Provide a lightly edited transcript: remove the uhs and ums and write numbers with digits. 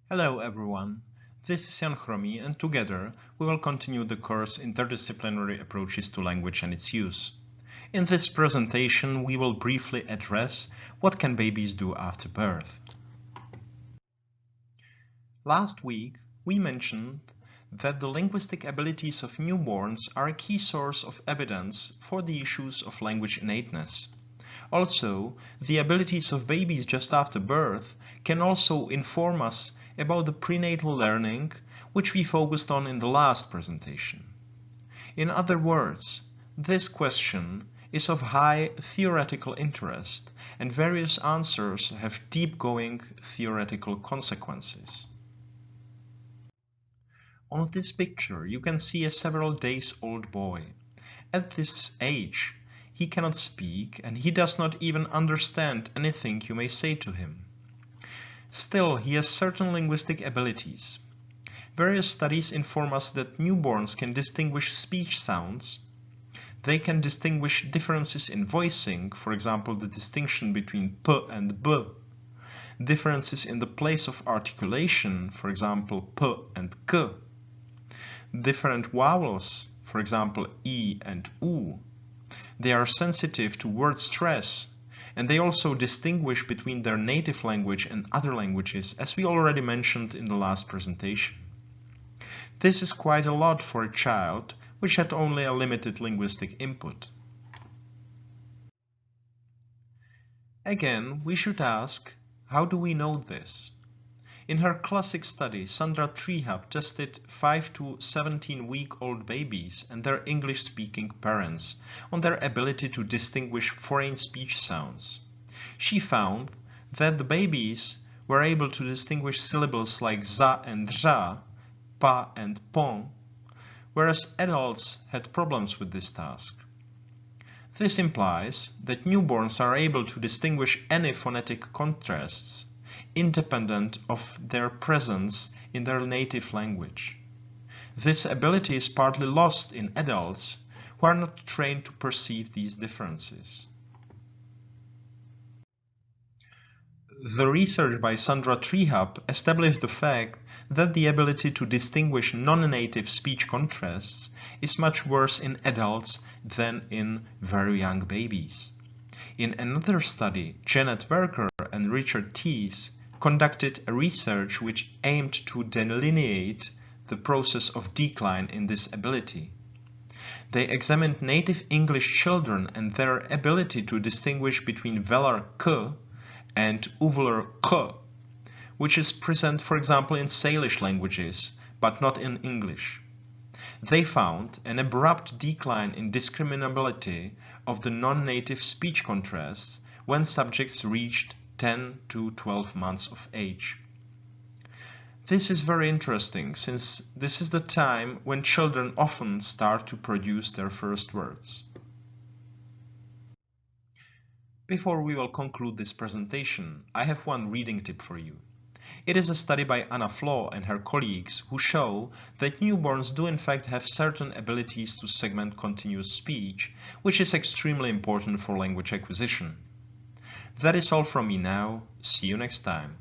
Hello everyone, this is Chromý and together we will continue the course Interdisciplinary Approaches to Language and its Use. In this presentation we will briefly address what can babies do after birth. Last week we mentioned that the linguistic abilities of newborns are a key source of evidence for the issues of language innateness. Also, the abilities of babies just after birth can also inform us about the prenatal learning, which we focused on in the last presentation. In other words, this question is of high theoretical interest, and various answers have deep-going theoretical consequences. On this picture, you can see a several days old boy. At this age, he cannot speak and he does not even understand anything you may say to him. Still, he has certain linguistic abilities. Various studies inform us that newborns can distinguish speech sounds. They can distinguish differences in voicing, for example, the distinction between p and b. Differences in the place of articulation, for example, p and k. Different vowels, for example, e and u. They are sensitive to word stress, and they also distinguish between their native language and other languages, as we already mentioned in the last presentation. This is quite a lot for a child which had only a limited linguistic input. Again, we should ask, how do we know this? In her classic study, Sandra Trehub tested 5 to 17-week-old babies and their English-speaking parents on their ability to distinguish foreign speech sounds. She found that the babies were able to distinguish syllables like za and ra, pa and pon, whereas adults had problems with this task. This implies that newborns are able to distinguish any phonetic contrasts independent of their presence in their native language. This ability is partly lost in adults who are not trained to perceive these differences. The research by Sandra Trehub established the fact that the ability to distinguish non-native speech contrasts is much worse in adults than in very young babies. In another study, Janet Werker and Richard Tees conducted a research which aimed to delineate the process of decline in this ability. They examined native English children and their ability to distinguish between velar k and uvular k, which is present, for example, in Salish languages, but not in English. They found an abrupt decline in discriminability of the non-native speech contrasts when subjects reached 10 to 12 months of age. This is very interesting, since this is the time when children often start to produce their first words. Before we will conclude this presentation, I have one reading tip for you. It is a study by Anna Flo and her colleagues who show that newborns do in fact have certain abilities to segment continuous speech, which is extremely important for language acquisition. That is all from me now. See you next time.